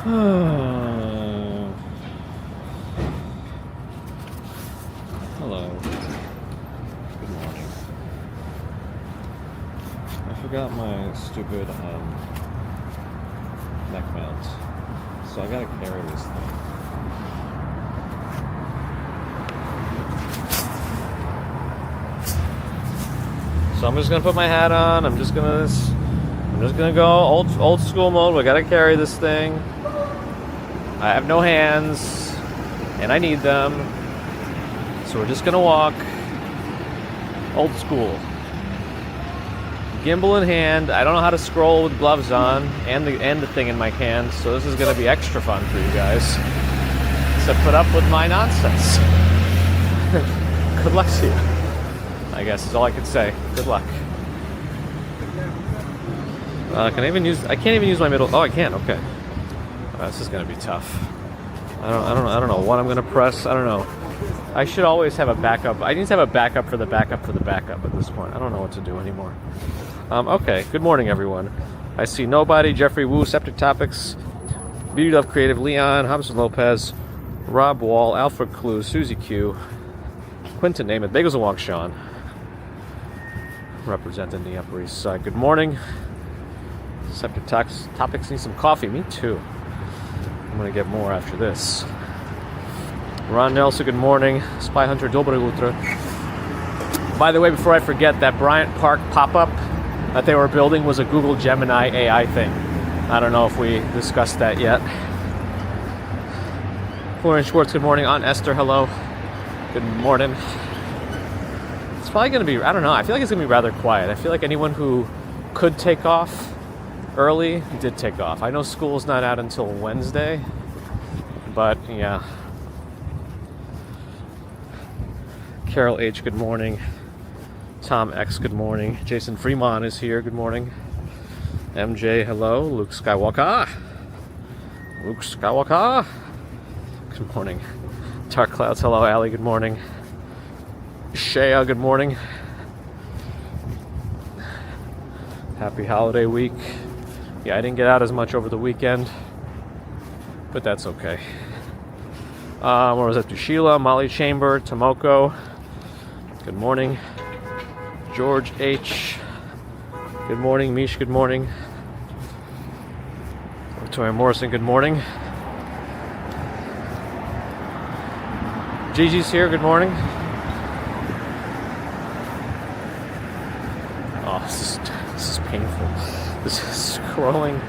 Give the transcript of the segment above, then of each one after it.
Hello. Good morning. I forgot my stupid neck mount, so I gotta carry this thing. So I'm just gonna put my hat on. I'm just gonna go old school mode. We gotta carry this thing. I have no hands, and I need them. So we're just gonna walk old school. Gimbal in hand. I don't know how to scroll with gloves on and the thing in my hand, so this is gonna be extra fun for you guys. So put up with my nonsense. Good luck to you, I guess is all I could say. Good luck. I can't even use my middle. Oh, I can. Okay. This is gonna be tough. I don't know what I'm gonna press. I don't know. I should always have a backup. I need to have a backup for the backup for the backup at this point. I don't know what to do anymore. Okay. Good morning, everyone. I see nobody. Jeffrey Wu, Septic Topics, Beauty Love Creative, Leon, Hobson Lopez, Rob Wall, Alfred Clue, Susie Q, Quinton Namath, Bagels and Wong Sean, representing the Upper East Side. Good morning. Septic Topics need some coffee. Me too. I'm going to get more after this. Ron Nelson, good morning. Spy Hunter, Dobre Ultra. By the way, before I forget, that Bryant Park pop-up that they were building was a Google Gemini AI thing. I don't know if we discussed that yet. Florian Schwartz, good morning. Aunt Esther, hello. Good morning. It's probably going to be, I don't know, I feel like it's going to be rather quiet. I feel like anyone who could take off early did take off. I know school's not out until Wednesday, but yeah. Carol H, good morning. Tom X, good morning. Jason Fremont is here, good morning. MJ, hello. Luke Skywalker. Luke Skywalker. Good morning. Dark Clouds, hello. Allie, good morning. Shea, good morning. Happy holiday week. Yeah, I didn't get out as much over the weekend, but that's okay. What was that? Sheila, Molly Chamber, Tomoko, good morning. George H, good morning. Mish, good morning. Victoria Morrison, good morning. Gigi's here, good morning. Oh, this is painful. This is scrolling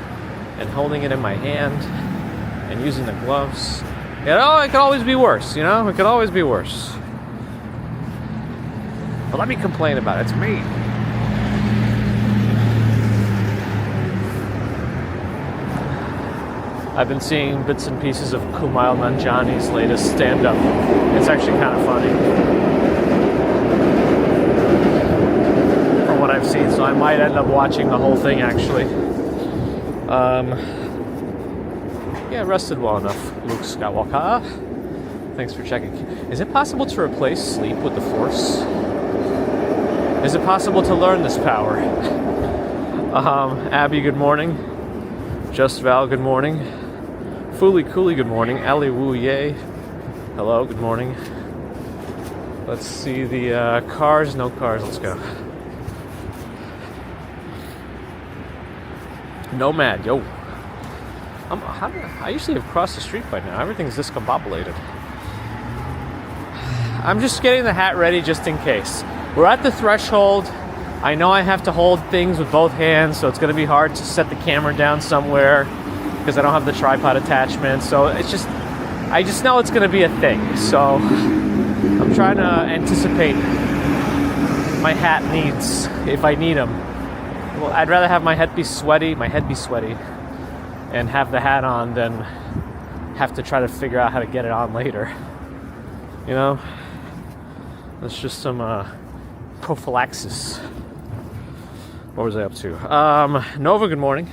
and holding it in my hand and using the gloves. It could always be worse, you know? It could always be worse. But let me complain about it. It's me. I've been seeing bits and pieces of Kumail Nanjiani's latest stand-up. It's actually kind of funny. From what I've seen, so I might end up watching the whole thing, actually. Yeah, rested well enough. Luke Skywalker. Thanks for checking. Is it possible to replace sleep with the Force? Is it possible to learn this power? Abby, good morning. Just Val, good morning. Fooly Cooley, good morning. Ali Wu Ye. Hello, good morning. Let's see the cars. No cars, let's go. Nomad, yo. I usually have crossed the street by now. Everything's discombobulated. I'm just getting the hat ready just in case. We're at the threshold. I know I have to hold things with both hands, so it's going to be hard to set the camera down somewhere because I don't have the tripod attachment. So I just know it's going to be a thing. So I'm trying to anticipate my hat needs if I need them. Well, I'd rather have my head be sweaty, and have the hat on than have to try to figure out how to get it on later. You know? That's just some prophylaxis. What was I up to? Nova, good morning.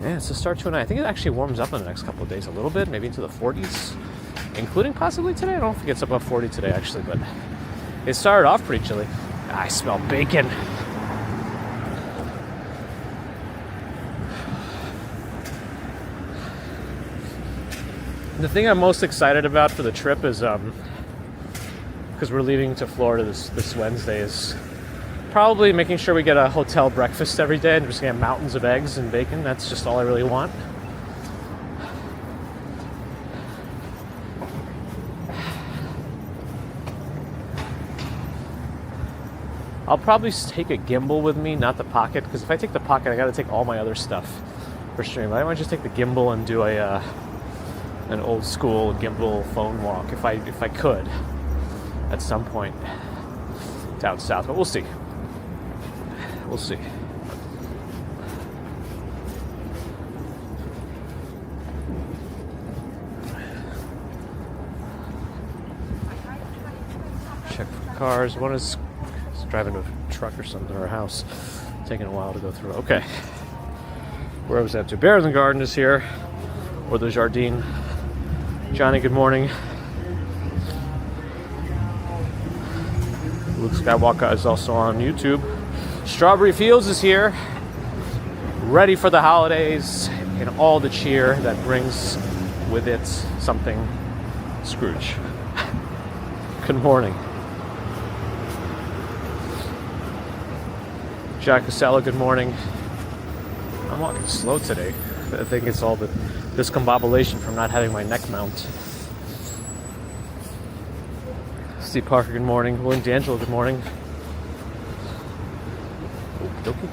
Yeah, it's a start to a night. I think it actually warms up in the next couple of days a little bit, maybe into the 40s, including possibly today. I don't know if it gets above 40 today, actually, but it started off pretty chilly. I smell bacon. The thing I'm most excited about for the trip is because we're leaving to Florida this Wednesday, is probably making sure we get a hotel breakfast every day and just get mountains of eggs and bacon. That's just all I really want. I'll probably take a gimbal with me, not the pocket, because if I take the pocket, I got to take all my other stuff for streaming. I might just take the gimbal and do an old school gimbal phone walk if I could at some point down south, but we'll see. We'll see. Check for cars. One is driving a truck or something, or a house. Taking a while to go through. Okay. Where was that to? Bears and Garden is here. Or the Jardine. Johnny, good morning. Luke Skywalker is also on YouTube. Strawberry Fields is here. Ready for the holidays and all the cheer that brings with it something Scrooge. Good morning. Jack Casella, good morning. I'm walking slow today. I think it's all the discombobulation from not having my neck mount. Steve Parker, good morning. William D'Angelo, good morning. Okey-dokey.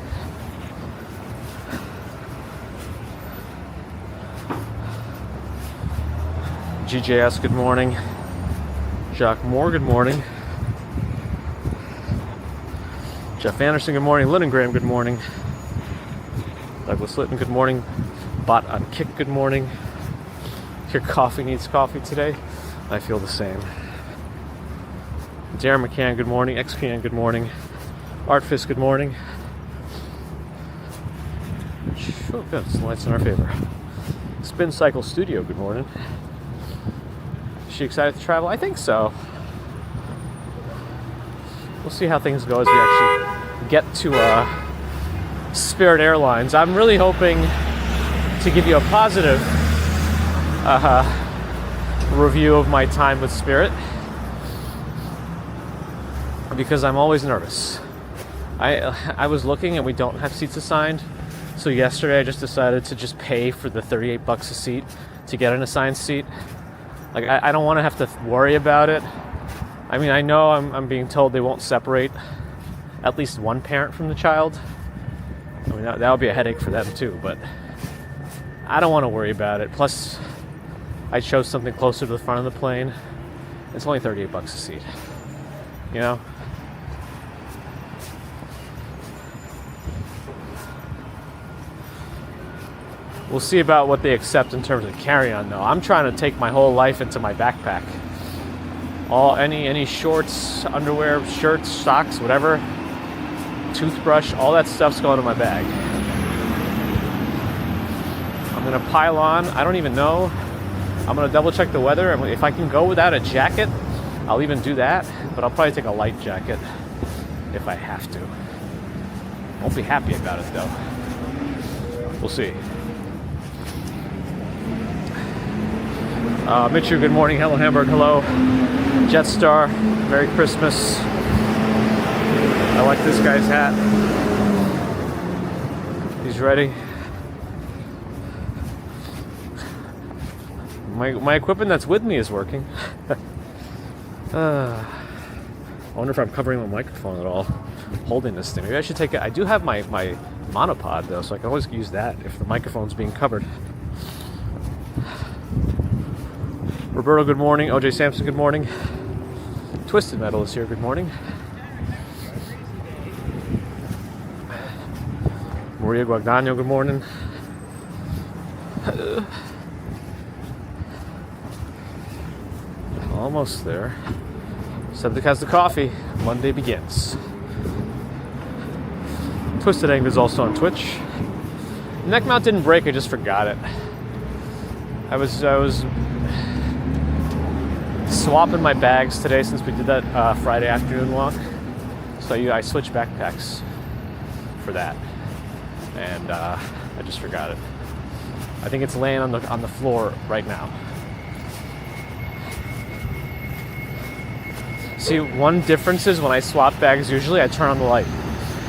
GJS, good morning. Jacques Moore, good morning. Jeff Anderson, good morning. Lyndon Graham, good morning. Douglas Litton, good morning. Bot on Kick, good morning. Your coffee needs coffee today. I feel the same. Darren McCann, good morning. XPN, good morning. Artfist, good morning. Oh, good. The lights in our favor. Spin Cycle Studio, good morning. Is she excited to travel? I think so. We'll see how things go as we actually get to Spirit Airlines. I'm really hoping to give you a positive review of my time with Spirit, because I'm always nervous. I was looking and we don't have seats assigned, so yesterday I just decided to just pay for the $38 a seat to get an assigned seat. Like, I don't want to have to worry about it. I mean, I know I'm being told they won't separate at least one parent from the child. I mean, that would be a headache for them too, but I don't want to worry about it. Plus, I chose something closer to the front of the plane. It's only $38 a seat, you know? We'll see about what they accept in terms of carry-on, though. I'm trying to take my whole life into my backpack. Any shorts, underwear, shirts, socks, whatever, toothbrush, all that stuff's going in my bag. I'm gonna pile on. I don't even know. I'm gonna double check the weather. If I can go without a jacket, I'll even do that. But I'll probably take a light jacket if I have to. Won't be happy about it though. We'll see. Mitchu, good morning. Hello, Hamburg. Hello. Jetstar, Merry Christmas. I like this guy's hat. He's ready. My equipment that's with me is working. I wonder if I'm covering my microphone at all, holding this thing. Maybe I should take it. I do have my monopod though, so I can always use that if the microphone's being covered. Roberto, good morning. OJ Sampson, good morning. Twisted Metal is here, good morning. Maria Guagdano, good morning. Almost there. Cedric has the coffee. Monday begins. Twisted Angle is also on Twitch. Neck mount didn't break, I just forgot it. I was swapping my bags today since we did that Friday afternoon walk. So I switched backpacks for that, and I just forgot it. I think it's laying on the floor right now. See, one difference is when I swap bags, usually I turn on the light.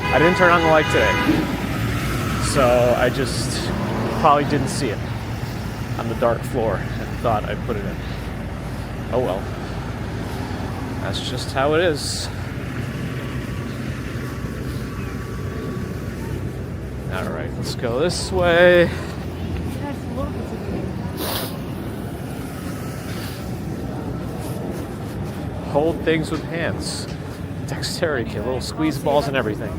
I didn't turn on the light today. So I just probably didn't see it on the dark floor and thought I'd put it in. Oh well. That's just how it is. Alright, let's go this way. Hold things with hands. Dexterity, little squeeze balls and everything.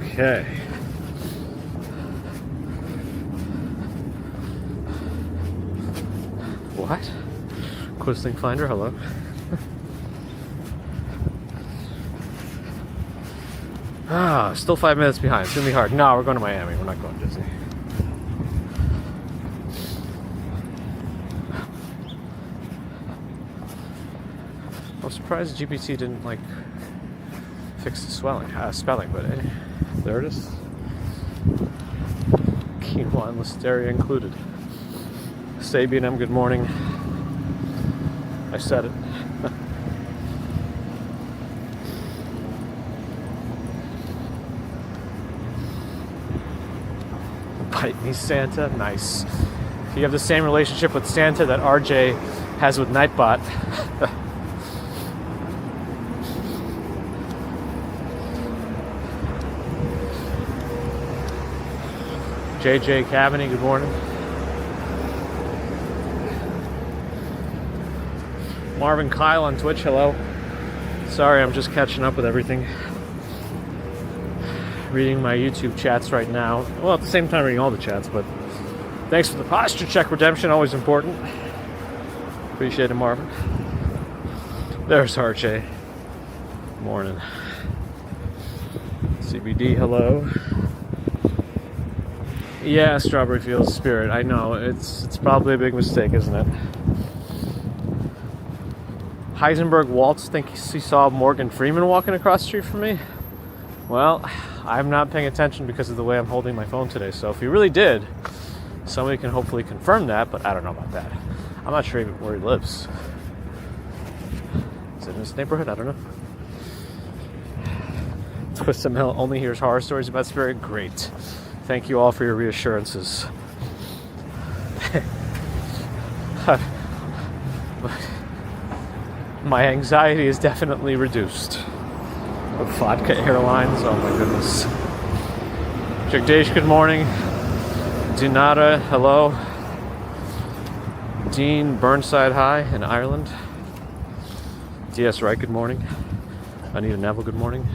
Okay. What? Quisling Finder, hello. Still 5 minutes behind. It's gonna be hard. No, we're going to Miami. We're not going to Disney. I'm surprised GPT didn't like fix the spelling, but there it is. Quinoa and listeria included. Sabian M, good morning. I said it. Bite me, Santa. Nice. If you have the same relationship with Santa that RJ has with Nightbot. JJ Cavaney, good morning. Marvin Kyle on Twitch, hello. Sorry, I'm just catching up with everything. Reading my YouTube chats right now. Well, at the same time reading all the chats, but thanks for the posture check redemption, always important. Appreciate it, Marvin. There's RJ. Morning. CBD, hello. Yeah, Strawberry Fields Spirit. I know, it's probably a big mistake, isn't it? Heisenberg Waltz thinks he saw Morgan Freeman walking across the street from me. Well, I'm not paying attention because of the way I'm holding my phone today. So if he really did, somebody can hopefully confirm that, but I don't know about that. I'm not sure even where he lives. Is it in this neighborhood? I don't know. Twist and Hill only hears horror stories about Spirit. Great. Thank you all for your reassurances. My anxiety is definitely reduced. Vodka Airlines, oh my goodness. Jagdesh, good morning. Dinata, hello. Dean Burnside, hi, in Ireland. DS Wright, good morning. Anita Neville, good morning.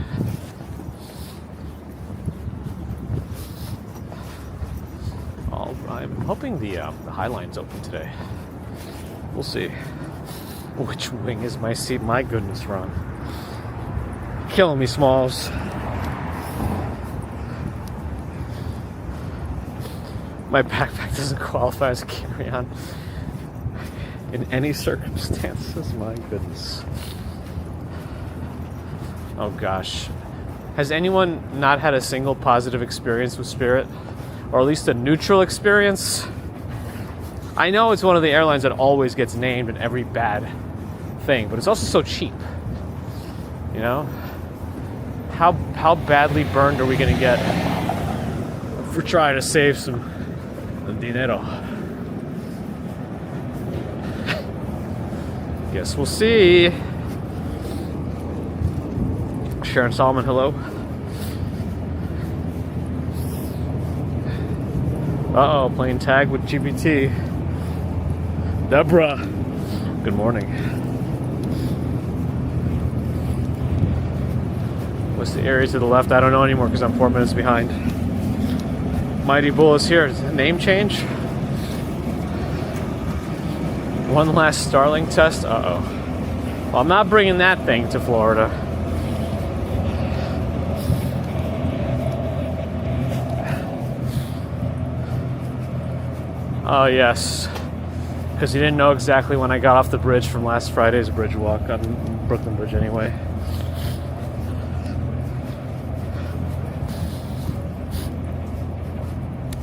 I'm hoping the Highline's open today. We'll see. Which wing is my seat? My goodness, Ron. Killing me, Smalls. My backpack doesn't qualify as a carry-on in any circumstances. My goodness. Oh gosh. Has anyone not had a single positive experience with Spirit? Or at least a neutral experience? I know it's one of the airlines that always gets named in every bad thing, but it's also so cheap. You know? How badly burned are we gonna get for trying to save some dinero? Guess we'll see. Sharon Solomon, hello. Uh-oh, playing tag with GPT. Deborah, good morning. What's the area to the left? I don't know anymore because I'm 4 minutes behind. Mighty Bull is here. Name change? One last Starling test? Uh-oh. Well, I'm not bringing that thing to Florida. Oh, yes. Because he didn't know exactly when I got off the bridge from last Friday's bridge walk on Brooklyn Bridge anyway.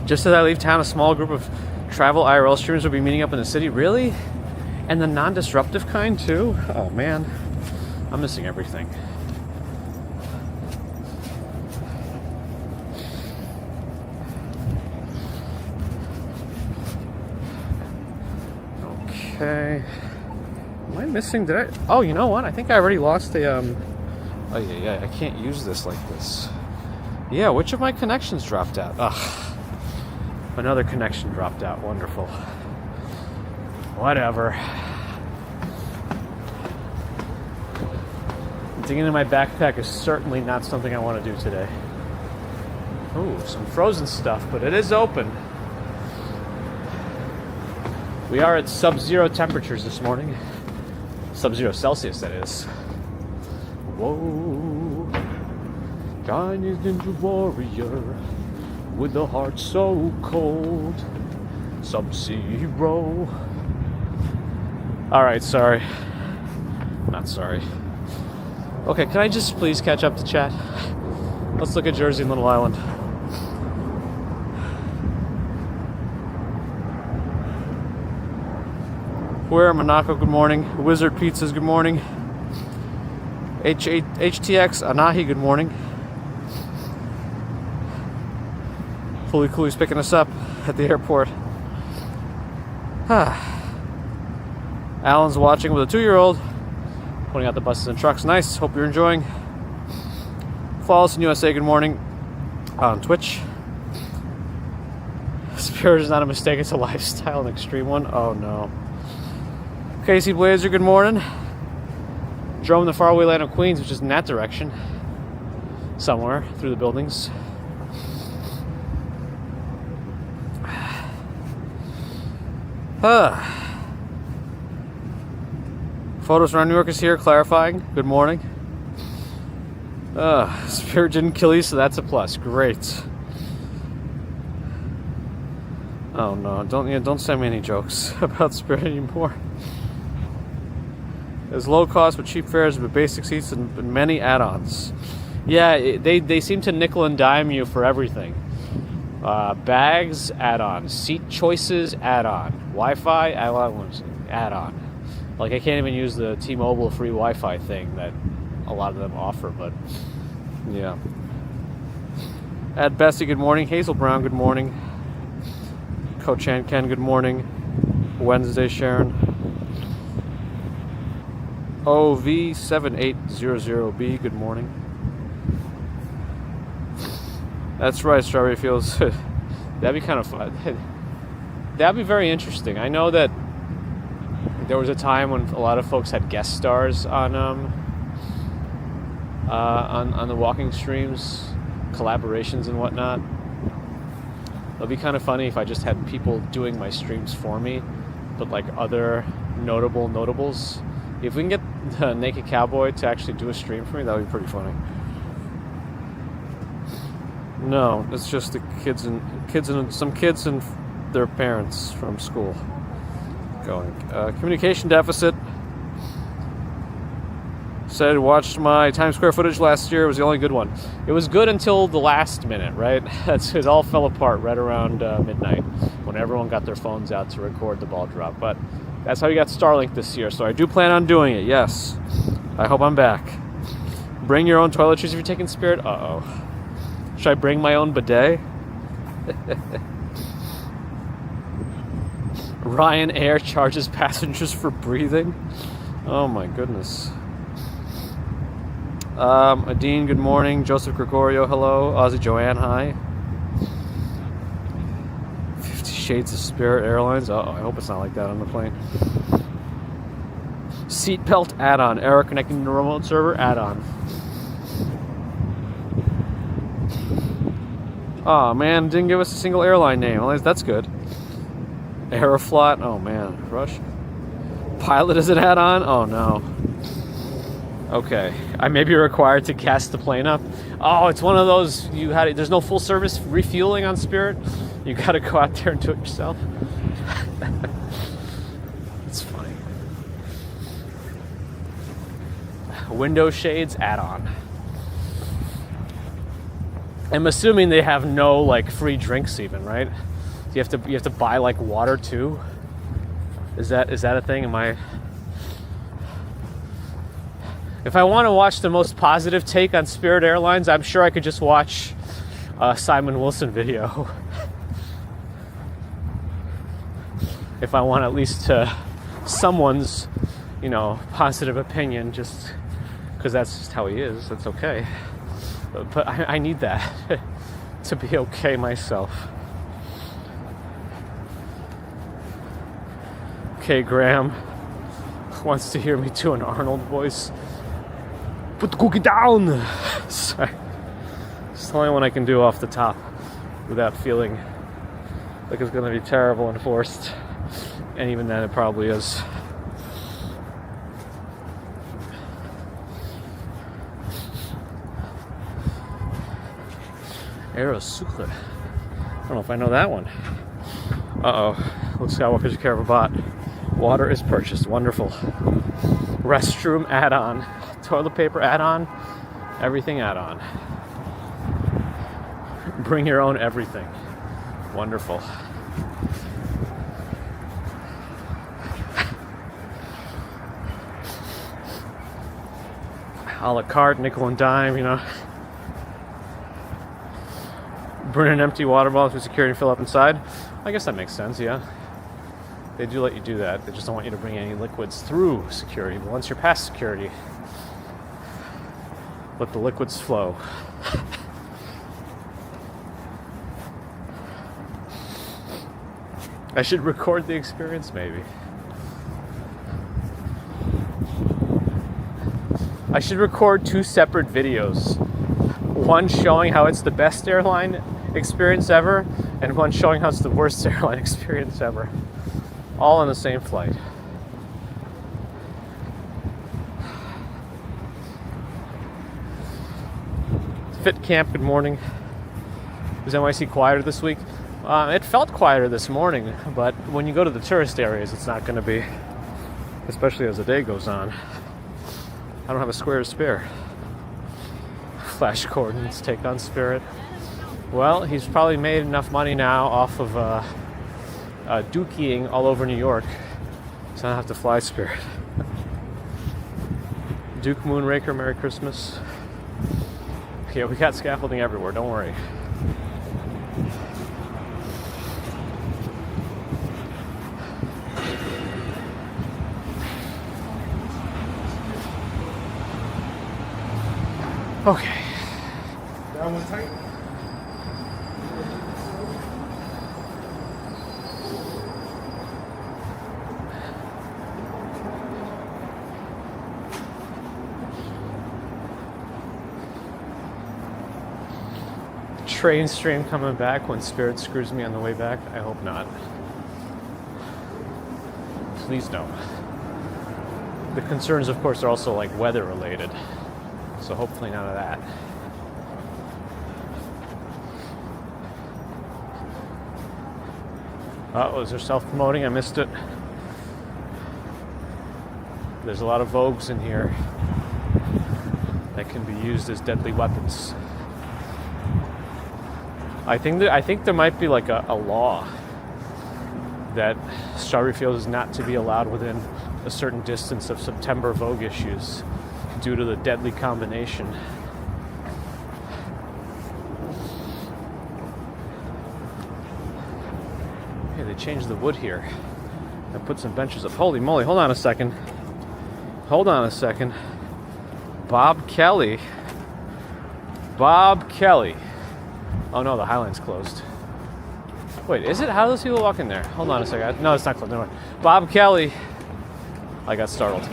Just as I leave town, a small group of Travel IRL streamers will be meeting up in the city. Really? And the non-disruptive kind too? Oh man, I'm missing everything. Okay. Am I missing? Did I? Oh, you know what? I think I already lost a. Oh yeah. I can't use this like this. Yeah, which of my connections dropped out? Ugh. Another connection dropped out. Wonderful. Whatever. Digging into my backpack is certainly not something I want to do today. Ooh, some frozen stuff, but it is open. We are at sub-zero temperatures this morning. Sub-zero Celsius, that is. Whoa. Chinese ninja warrior with a heart so cold. Sub-zero. Alright, sorry. Not sorry. Okay, can I just please catch up to chat? Let's look at Jersey and Little Island. Where Monaco, good morning. Wizard Pizzas, good morning. HTX Anahi, good morning. Fully Cooley's picking us up at the airport. Alan's watching with a 2-year-old, pointing out the buses and trucks. Nice. Hope you're enjoying. Follow us in USA. Good morning on Twitch. Spirit is not a mistake. It's a lifestyle, an extreme one. Oh no. Casey Blazer, good morning. Drove in the faraway land of Queens, which is in that direction. Somewhere through the buildings. Photos around New York is here, clarifying. Good morning. Spirit didn't kill you, so that's a plus. Great. Oh no, don't send me any jokes about Spirit anymore. There's low cost but cheap fares with basic seats and many add-ons. Yeah, they seem to nickel and dime you for everything. Bags, add-on. Seat choices, add-on. Wi-Fi, add-on. Like, I can't even use the T-Mobile free Wi-Fi thing that a lot of them offer, but yeah. Ed Bessie, good morning. Hazel Brown, good morning. Coach Ann Ken, good morning. Wednesday, Sharon. OV7800B, good morning. That's right, Strawberry Fields. That'd be kind of fun. That'd be very interesting. I know that there was a time when a lot of folks had guest stars on the walking streams, collaborations and whatnot. It'd be kind of funny if I just had people doing my streams for me, but like other notables. If we can get the Naked Cowboy to actually do a stream for me, that would be pretty funny. No, it's just the kids and some kids and their parents from school going. Communication deficit. Said watched my Times Square footage last year. It was the only good one. It was good until the last minute, right? It all fell apart right around midnight when everyone got their phones out to record the ball drop. But that's how we got Starlink this year. So I do plan on doing it. Yes. I hope I'm back. Bring your own toiletries if you're taking Spirit. Uh-oh. Should I bring my own bidet? Ryanair charges passengers for breathing. Oh my goodness. Adine, good morning. Joseph Gregorio, hello. Ozzy Joanne, hi. 50 Shades of Spirit Airlines. Uh-oh, I hope it's not like that on the plane. Seatbelt add-on. Error connecting to the remote server add-on. Oh man, didn't give us a single airline name. Well, that's good. Aeroflot. Oh man, Rush. Pilot is an add-on. Oh no. Okay, I may be required to gas the plane up. Oh, it's one of those there's no full service refueling on Spirit. You got to go out there and do it yourself. It's funny. Window shades add-on. I'm assuming they have no like free drinks even, right? you have to buy like water too? Is that a thing? If I want to watch the most positive take on Spirit Airlines, I'm sure I could just watch a Simon Wilson video. If I want at least someone's, positive opinion, just because that's just how he is, that's okay. But I need that to be okay myself. Okay, Graham wants to hear me do an Arnold voice. Put the cookie down! Sorry. It's the only one I can do off the top without feeling like it's going to be terrible and forced. And even then, it probably is. Arrow Sucre. I don't know if I know that one. Uh-oh. Luke Skywalker's Caravat. Water is purchased. Wonderful. Restroom add-on. Toilet paper add-on. Everything add-on. Bring your own everything. Wonderful. A la carte, nickel and dime, Bring an empty water bottle through security and fill up inside. I guess that makes sense, yeah. They do let you do that. They just don't want you to bring any liquids through security. But once you're past security, let the liquids flow. I should record the experience, maybe. I should record 2 separate videos. One showing how it's the best airline experience ever, and one showing how it's the worst airline experience ever. All on the same flight. Fit Camp, good morning. Was NYC quieter this week? It felt quieter this morning, but when you go to the tourist areas, it's not going to be, especially as the day goes on. I don't have a square to spare. Flash Gordon's take on Spirit. Well, he's probably made enough money now off of dookie-ing all over New York, so I don't have to fly Spirit. Duke Moonraker, Merry Christmas. Yeah, we got scaffolding everywhere, don't worry. Okay. Down one tight. Train stream coming back when Spirit screws me on the way back? I hope not. Please don't. The concerns, of course, are also like weather related. So hopefully none of that. Oh, is there self-promoting? I missed it. There's a lot of Vogues in here that can be used as deadly weapons. I think there might be like a law that Strawberry Fields is not to be allowed within a certain distance of September Vogue issues due to the deadly combination. Hey, they changed the wood here and put some benches up. Holy moly, hold on a second. Bob Kelly. Oh no, the Highline's closed. Wait, is it? How do those people walk in there? Hold on a second. No, it's not closed. Never mind. Bob Kelly. I got startled.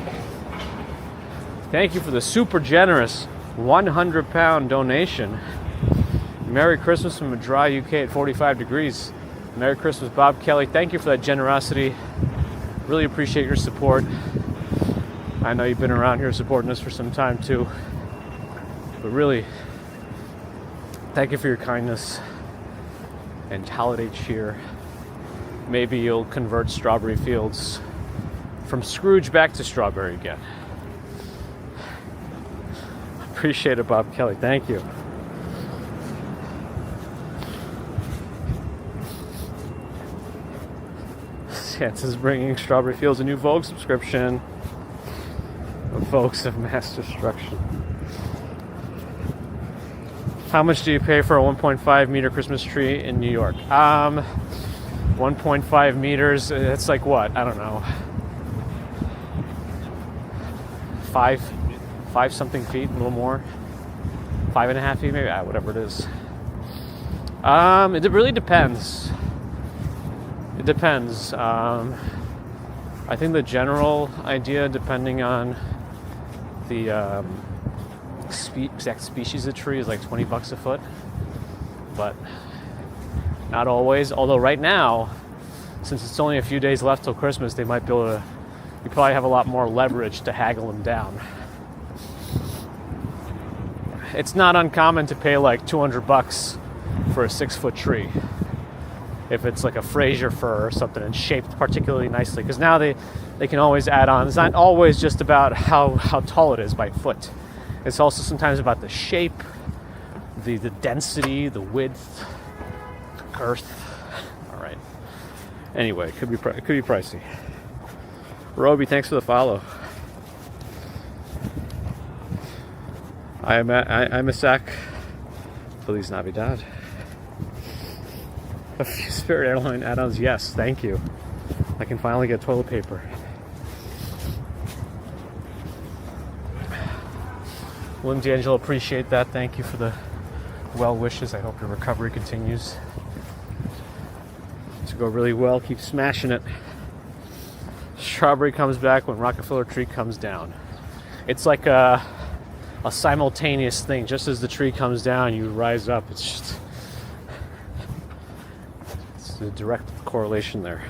Thank you for the super generous 100-pound donation. Merry Christmas from Madrid, UK at 45 degrees. Merry Christmas, Bob Kelly. Thank you for that generosity. Really appreciate your support. I know you've been around here supporting us for some time too. But really, thank you for your kindness and holiday cheer. Maybe you'll convert Strawberry Fields from Scrooge back to Strawberry again. Appreciate it, Bob Kelly. Thank you. Chances of bringing Strawberry Fields a new Vogue subscription. Vogues of mass destruction. How much do you pay for a 1.5 meter Christmas tree in New York? 1.5 meters, it's like what? I don't know. Five something feet, a little more. 5.5 feet, maybe, whatever it is. It really depends. It depends. I think the general idea, depending on the exact species of tree, is like $20 a foot. But not always. Although right now, since it's only a few days left till Christmas, they might be able to. You probably have a lot more leverage to haggle them down. It's not uncommon to pay like $200 for a 6-foot tree if it's like a Fraser fir or something and shaped particularly nicely, because now they can always add on. It's not always just about how tall it is by foot. It's also sometimes about the shape, the density, the width, the girth. All right. Anyway, it could be pricey. Roby, thanks for the follow. I'm a sack. Feliz Navidad. A few Spirit Airline add-ons, yes, thank you. I can finally get toilet paper. William D'Angelo, appreciate that. Thank you for the well wishes. I hope your recovery continues to go really well. Keep smashing it. Strawberry comes back when Rockefeller tree comes down. It's like a simultaneous thing. Just as the tree comes down, you rise up. It's a direct correlation there.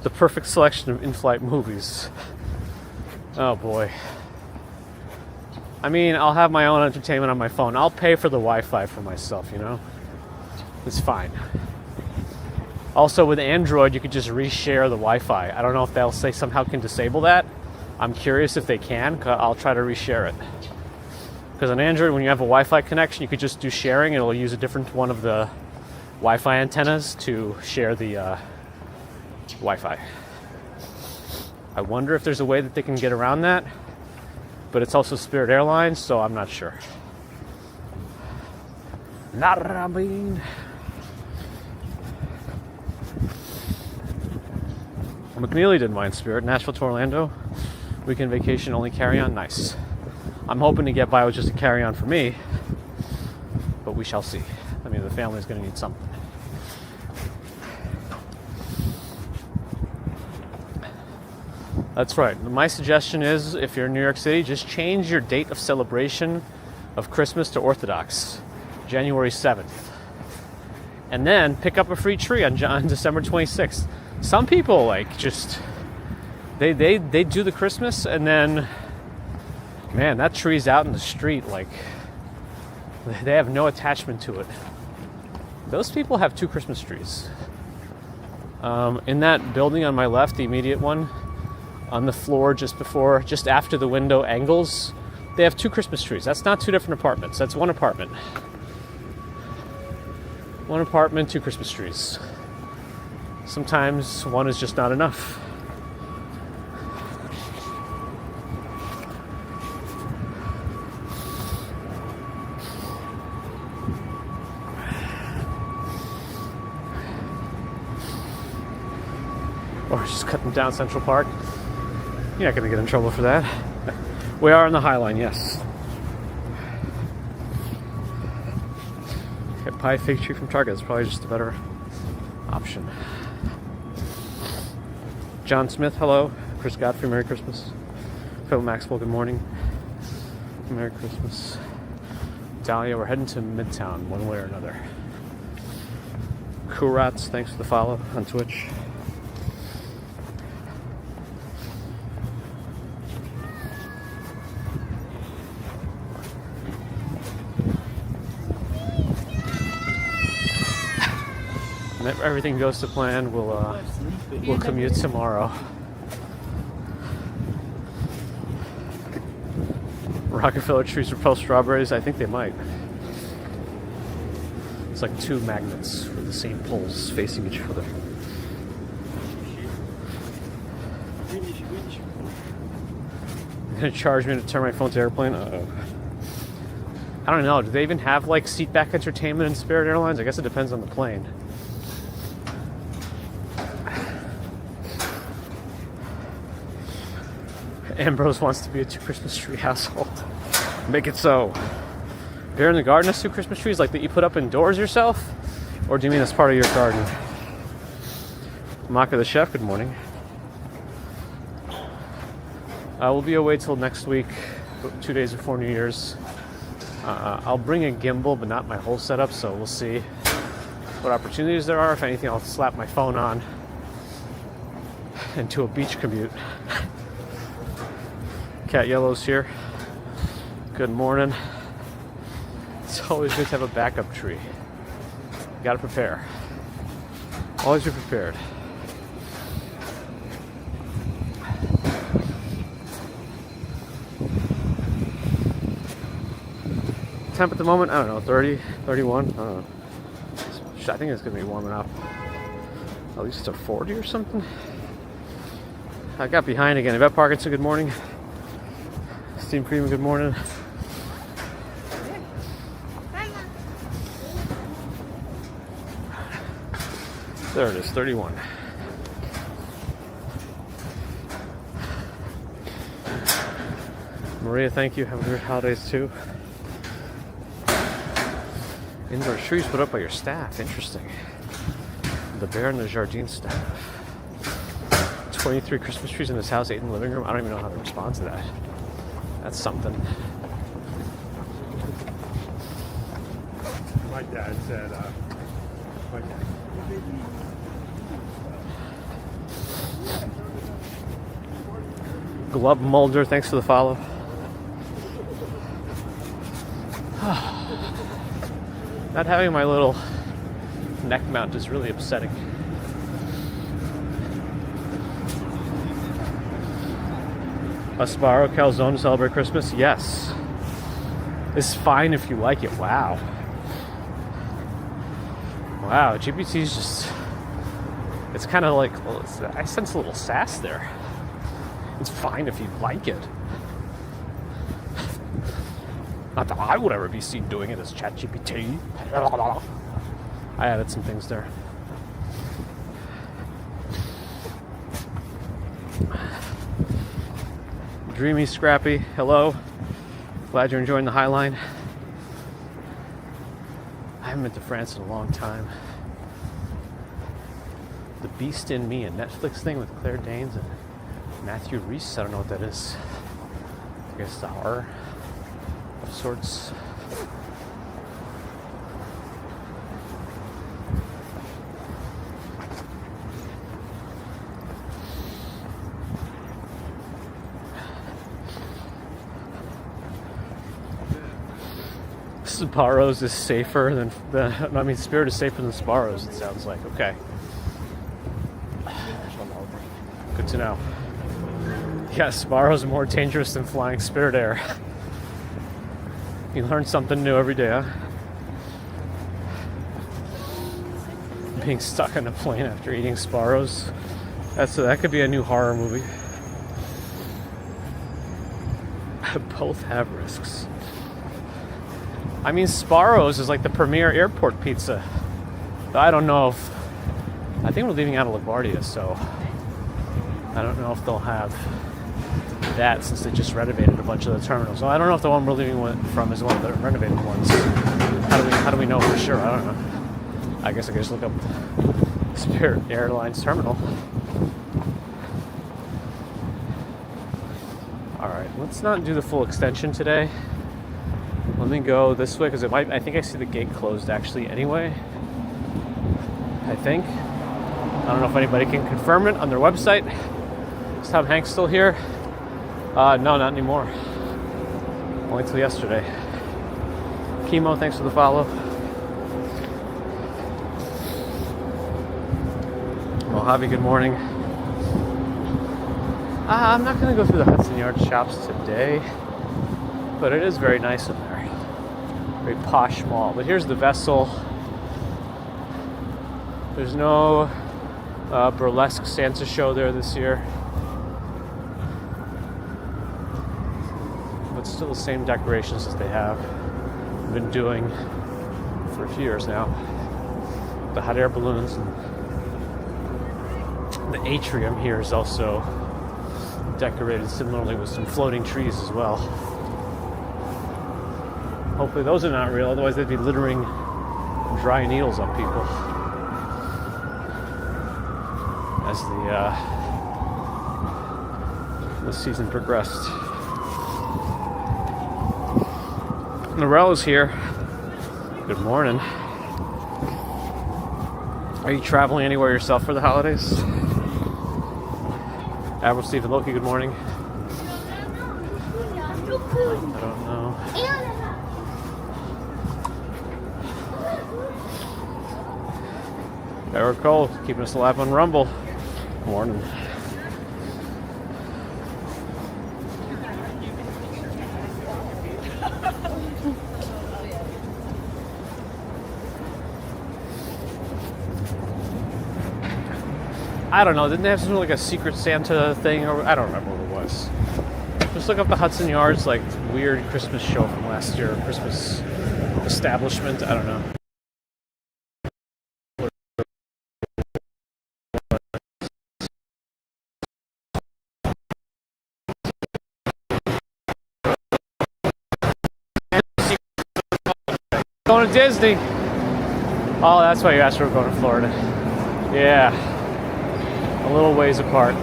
The perfect selection of in-flight movies. Oh boy. I mean, I'll have my own entertainment on my phone. I'll pay for the Wi-Fi for myself, you know? It's fine. Also, with Android, you could just reshare the Wi-Fi. I don't know if they'll say somehow can disable that. I'm curious if they can. I'll try to reshare it. Because on Android, when you have a Wi-Fi connection, you could just do sharing. It'll use a different one of the Wi-Fi antennas to share the Wi-Fi. I wonder if there's a way that they can get around that. But it's also Spirit Airlines, so I'm not sure. Narrabeen. McNeely didn't mind Spirit. Nashville to Orlando. Weekend vacation, only carry-on. Nice. I'm hoping to get by with just a carry-on for me. But we shall see. I mean, the family's going to need something. That's right. My suggestion is, if you're in New York City, just change your date of celebration of Christmas to Orthodox, January 7th. And then pick up a free tree on December 26th. Some people, like, just, they do the Christmas, and then, man, that tree's out in the street, like, they have no attachment to it. Those people have 2 Christmas trees. In that building on my left, the immediate one, on the floor just after the window angles, they have 2 Christmas trees. That's not 2 different apartments. That's one apartment. One apartment, 2 Christmas trees. Sometimes one is just not enough. Or just cutting down Central Park. You're not going to get in trouble for that. We are on the Highline, yes. Get pie fig tree from Target. It's probably just a better option. John Smith, hello. Chris Godfrey, Merry Christmas. Phil Maxwell, good morning. Merry Christmas. Dahlia, we're heading to Midtown one way or another. Kurats, thanks for the follow on Twitch. If everything goes to plan, we'll commute tomorrow. Rockefeller trees repel strawberries? I think they might. It's like two magnets with the same poles facing each other. You're gonna charge me to turn my phone to airplane? Uh-oh. I don't know. Do they even have like seat back entertainment in Spirit Airlines? I guess it depends on the plane. Ambrose wants to be a two Christmas tree household. Make it so. Bear in the garden has two Christmas trees, like that you put up indoors yourself? Or do you mean as part of your garden? Maka the chef, good morning. We'll be away till next week, 2 days before New Year's. I'll bring a gimbal, but not my whole setup, so we'll see what opportunities there are. If anything, I'll slap my phone on into a beach commute. Cat Yellow's here. Good morning. It's always good to have a backup tree. You gotta prepare. Always be prepared. Temp at the moment, I don't know, 30, 31, I don't know. I think it's gonna be warming up. At least to 40 or something. I got behind again. Yvette Parkinson, good morning. Steam Cream, good morning. There it is, 31. Maria, thank you. Have a good holidays too. Indoor trees put up by your staff. Interesting. The Bear and the Jardine staff. 23 Christmas trees in this house, 8 in the living room. I don't even know how to respond to that. That's something. My dad said, Glove Mulder, thanks for the follow. Not having my little neck mount is really upsetting. A Sparrow calzone to celebrate Christmas? Yes. It's fine if you like it. Wow. Wow, GPT's just... It's kind of like... Well, I sense a little sass there. It's fine if you like it. Not that I would ever be seen doing it as ChatGPT. I added some things there. Dreamy Scrappy, hello. Glad you're enjoying the Highline. I haven't been to France in a long time. The Beast in Me, a Netflix thing with Claire Danes and Matthew Rhys. I don't know what that is. I guess it's a horror of sorts. Sparrows is safer than Spirit is safer than Sparrows, it sounds like. Okay. Good to know. Yeah, Sparrows are more dangerous than flying Spirit Air. You learn something new every day, huh? Being stuck on a plane after eating Sparrows. That could be a new horror movie. Both have risks. I mean, Sparrows is like the premier airport pizza. I don't know if... I think we're leaving out of LaGuardia, so... I don't know if they'll have that since they just renovated a bunch of the terminals. So I don't know if the one we're leaving from is one of the renovated ones. How do we know for sure? I don't know. I guess I could just look up Spirit Airlines terminal. Alright, let's not do the full extension today. Let me go this way because I think I see the gate closed actually anyway. I think. I don't know if anybody can confirm it on their website. Is Tom Hanks still here? No, not anymore. Only till yesterday. Chemo, thanks for the follow. Mojave, good morning. I'm not going to go through the Hudson Yards shops today. But it is very nice in there. Very posh mall. But here's the vessel. There's no burlesque Santa show there this year. But still the same decorations as they have been doing for a few years now. The hot air balloons, and the atrium here is also decorated similarly with some floating trees as well. Hopefully those are not real, otherwise they'd be littering dry needles on people as the season progressed. Norella's here. Good morning. Are you traveling anywhere yourself for the holidays? Admiral Stephen Loki, good morning. I don't know. Eric Cole, keeping us alive on Rumble. Good morning. I don't know, didn't they have something like a Secret Santa thing? Or I don't remember what it was. Just look up the Hudson Yards, like weird Christmas show from last year, Christmas establishment, I don't know. Going to Disney. Oh, that's why you asked for going to Florida. Yeah. A little ways apart.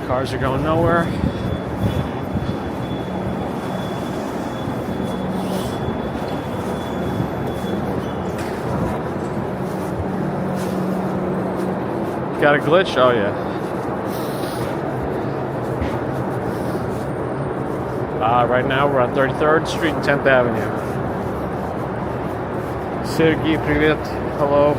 Cars are going nowhere. Got a glitch? Oh yeah. Right now we're on 33rd Street and 10th Avenue. Sergey, привет. Hello.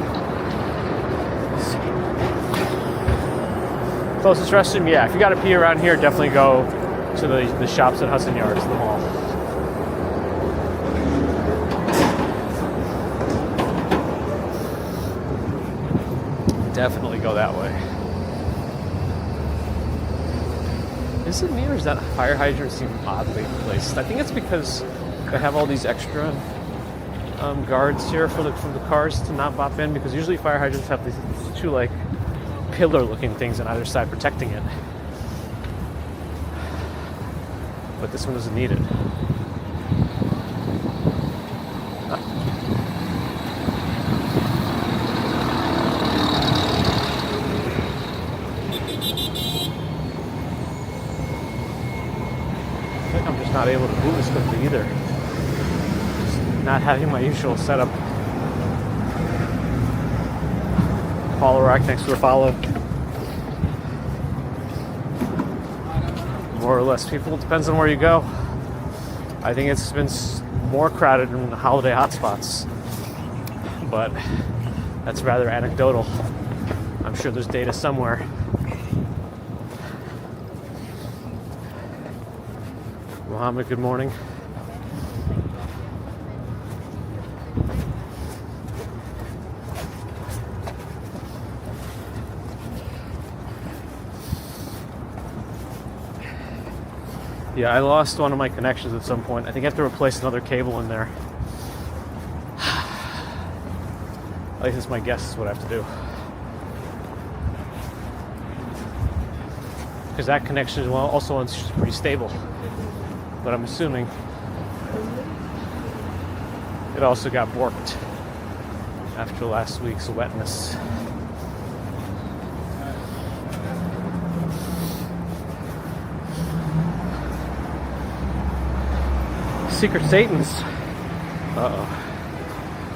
Closest restroom? Yeah, if you gotta pee around here, definitely go to the shops at Hudson Yards, the mall. Definitely go that way. Is it me or is that fire hydrant seem oddly placed? I think it's because they have all these extra guards here for the cars to not bop in, because usually fire hydrants have these two like pillar looking things on either side protecting it. But this one doesn't need it. I think I'm just not able to move as quickly either. Just not having my usual setup. Follow rack next to a follow. More or less people, it depends on where you go. I think it's been more crowded in the holiday hotspots, but that's rather anecdotal. I'm sure there's data somewhere. Mohammed, good morning. Yeah, I lost one of my connections at some point. I think I have to replace another cable in there. At least it's my guess is what I have to do. Because that connection is also pretty stable. But I'm assuming it also got borked after last week's wetness. Secret Satans. Uh-oh.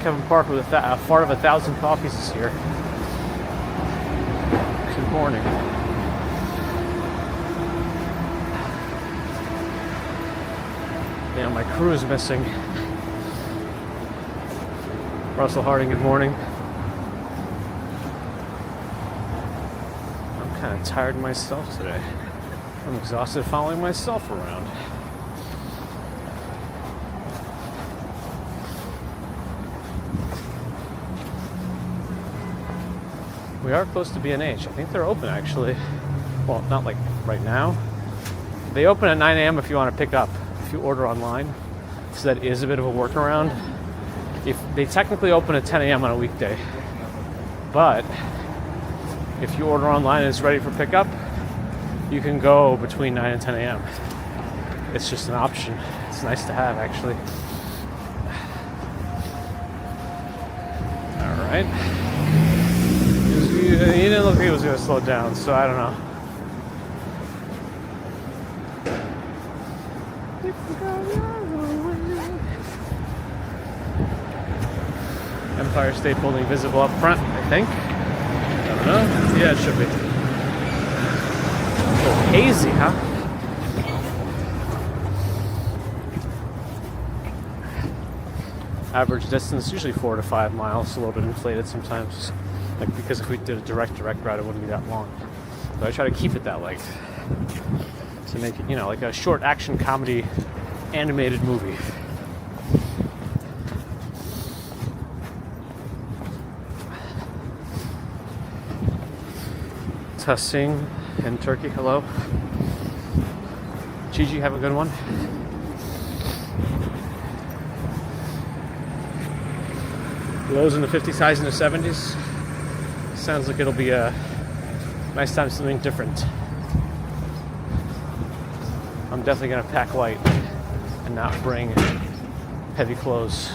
Kevin Park with a fart of 1,000 coffees this year. Good morning. Yeah, my crew is missing. Russell Harding, good morning. kind of tired myself today. I'm exhausted following myself around. We are close to B&H. I think they're open actually. Well, not like right now. They open at 9 a.m. if you want to pick up, if you order online. So that is a bit of a workaround. If they technically open at 10 a.m. on a weekday. But if you order online and it's ready for pickup, you can go between 9 and 10 a.m. It's just an option. It's nice to have actually. All right. He didn't look like he was going to slow down, so I don't know. Empire State Building visible up front, I think. I don't know. Yeah, it should be. A little hazy, huh? Average distance, usually 4 to 5 miles, a little bit inflated sometimes. Like, because if we did a direct route, it wouldn't be that long. So I try to keep it that length to make it, like a short action comedy animated movie. Testing in Turkey, hello. Gigi, have a good one. Lows in the 50s, highs in the 70s. Sounds like it'll be a nice time, something different. I'm definitely gonna pack light and not bring heavy clothes.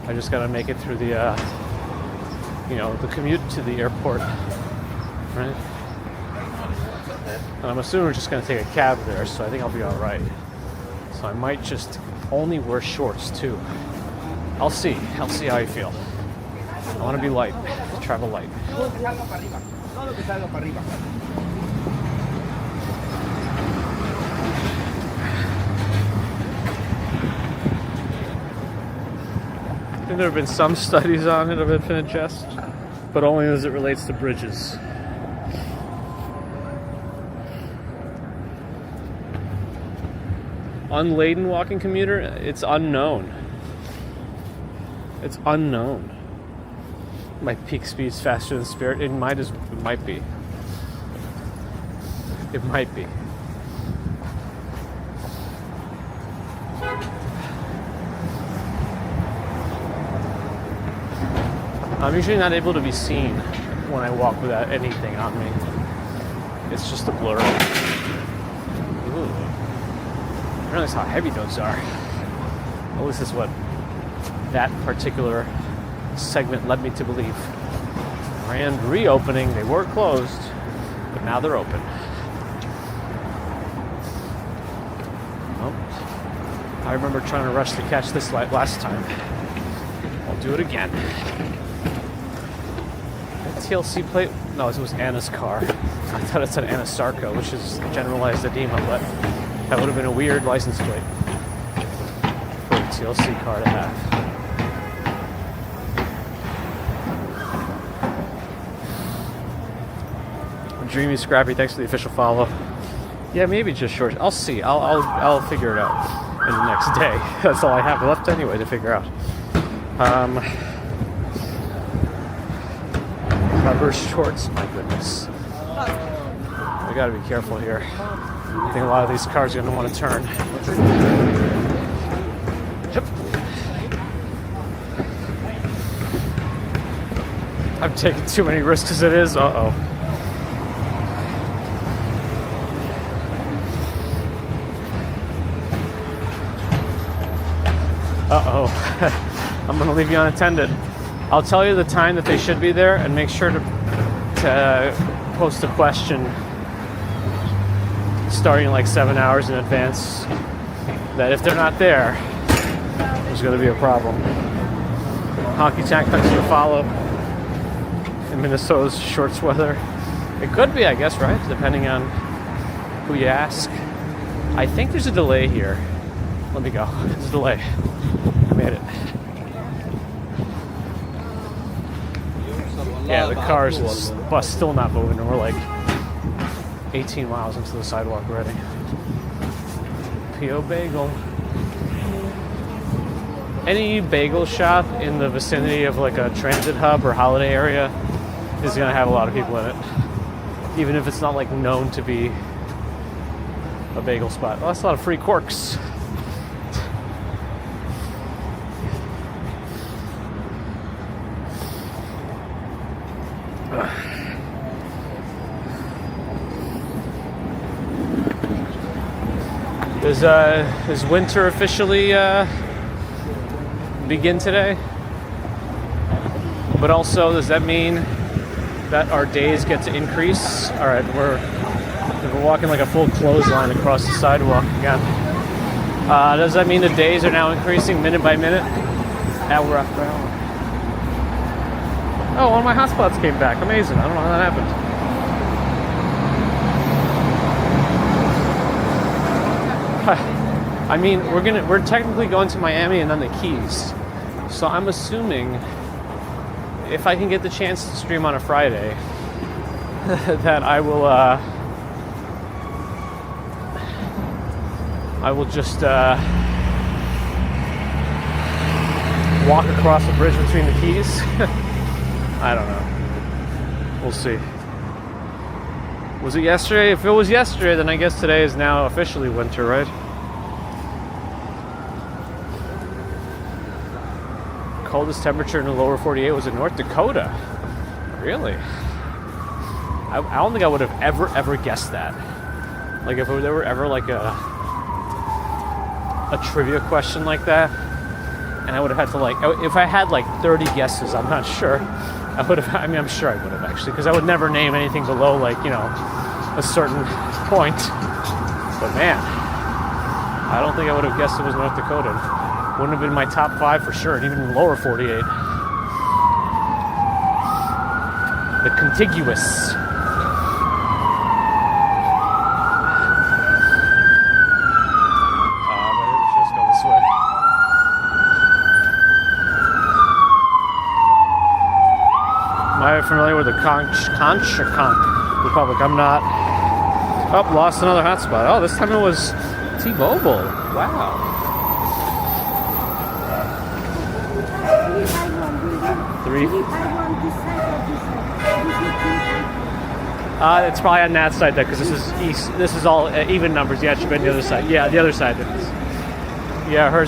I just gotta make it through the, the commute to the airport, right? And I'm assuming we're just gonna take a cab there, so I think I'll be all right. So I might just only wear shorts too. I'll see how I feel. I want to be light, travel light. I think there have been some studies on it of infinite jest, but only as it relates to bridges. Unladen walking commuter, it's unknown. It's unknown. My peak speed's faster than Spirit. It might be. It might be. I'm usually not able to be seen when I walk without anything on me. It's just a blur. Ooh. I realize how heavy those are. At least that's what that particular segment led me to believe. Grand reopening. They were closed, but now they're open. Well, I remember trying to rush to catch this light last time. I'll do it again. That TLC plate? No, it was Anna's car. I thought it said Anna Sarko, which is generalized edema, but that would have been a weird license plate for a TLC car to have. Dreamy Scrappy, thanks for the official follow. Yeah, maybe just short. I'll see. I'll figure it out in the next day. That's all I have left anyway to figure out. Rubber shorts. My goodness. We got to be careful here. I think a lot of these cars are going to want to turn. Yep. I'm taking too many risks as it is. Uh-oh. Uh-oh. I'm going to leave you unattended. I'll tell you the time that they should be there and make sure to post a question starting like 7 hours in advance that if they're not there, there's going to be a problem. Honky Tank, thanks for the follow. In Minnesota's shorts weather. It could be, I guess, right? Depending on who you ask. I think there's a delay here. Let me go. There's a delay. I made it. Yeah, the bus still not moving, and we're like 18 miles into the sidewalk already. P.O. Bagel. Any bagel shop in the vicinity of like a transit hub or holiday area is going to have a lot of people in it. Even if it's not like known to be a bagel spot. Oh, that's a lot of free corks. Does winter officially begin today? But also, does that mean that our days get to increase? All right, we're walking like a full clothesline across the sidewalk again. Does that mean the days are now increasing minute by minute, hour after hour? Oh, one of my hotspots came back. Amazing. I don't know how that happened. I mean, we're technically going to Miami and then the Keys. So I'm assuming if I can get the chance to stream on a Friday, that I will just walk across the bridge between the Keys. I don't know. We'll see. Was it yesterday? If it was yesterday, then I guess today is now officially winter, right? Coldest temperature in the lower 48 was in North Dakota. Really? I don't think I would have ever guessed that. Like if there were ever like a trivia question like that, and I would have had to like, if I had like 30 guesses, I'm not sure. I would have, I mean, I'm sure I would have actually, because I would never name anything below like, you know, a certain point. But man, I don't think I would have guessed it was North Dakota. Wouldn't have been my top 5 for sure, and even in the lower 48. The contiguous. But let's just go this way. Am I familiar with the Conch Republic? I'm not. Oh, lost another hotspot. Oh, this time it was T-Mobile. Wow. It's probably on that side there because this is east. This is all even numbers. Yeah, it should be on the other side. Yeah, the other side. Yeah, her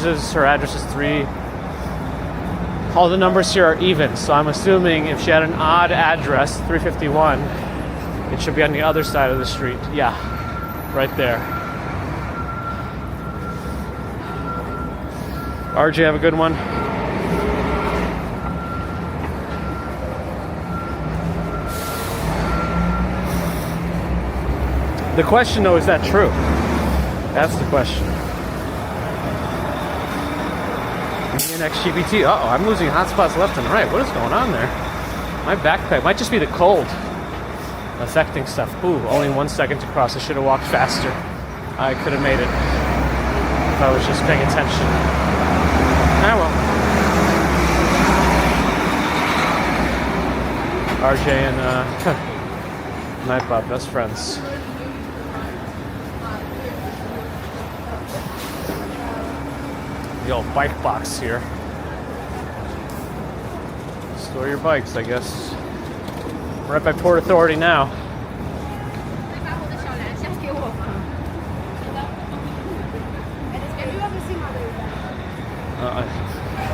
address is 3. All the numbers here are even, so I'm assuming if she had an odd address, 351, it should be on the other side of the street. Yeah, right there. RJ, have a good one. The question, though, is that true? That's the question. XGPT. Uh-oh, I'm losing hotspots left and right. What is going on there? My backpack might just be the cold affecting stuff. Ooh, only 1 second to cross. I should have walked faster. I could have made it if I was just paying attention. Ah, well. RJ and Nightbot, best friends. The old bike box here. Store your bikes, I guess. We're right by Port Authority now.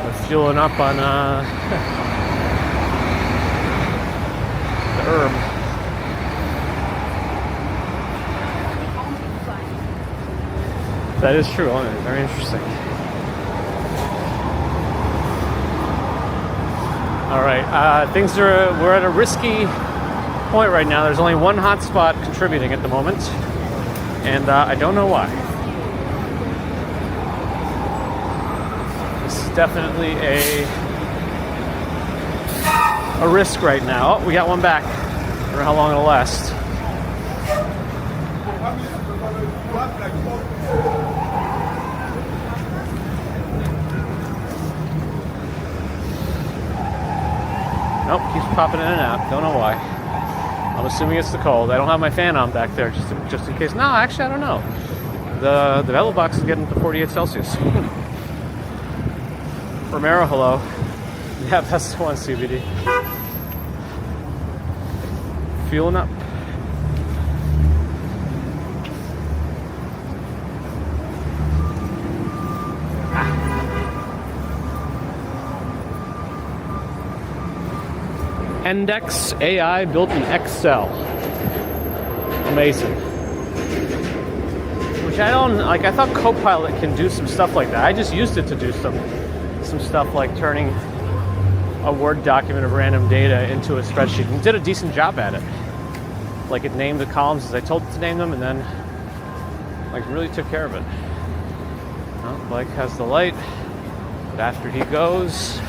We're fueling up on the herb. That is true. Very interesting. All right, we're at a risky point right now. There's only one hotspot contributing at the moment, and I don't know why. This is definitely a risk right now. Oh, we got one back. I don't know how long it'll last. Nope, keeps popping in and out. Don't know why. I'm assuming it's the cold. I don't have my fan on back there just in case. No, actually, I don't know. The develop box is getting to 48 Celsius. Romero, hello. Yeah, that's the one, CBD. Fueling up. Index AI built in Excel. Amazing. Which I don't like. I thought Copilot can do some stuff like that. I just used it to do some stuff like turning a Word document of random data into a spreadsheet, and did a decent job at it. Like, it named the columns as I told it to name them, and then like really took care of it. Well, Blake has the light, but after he goes,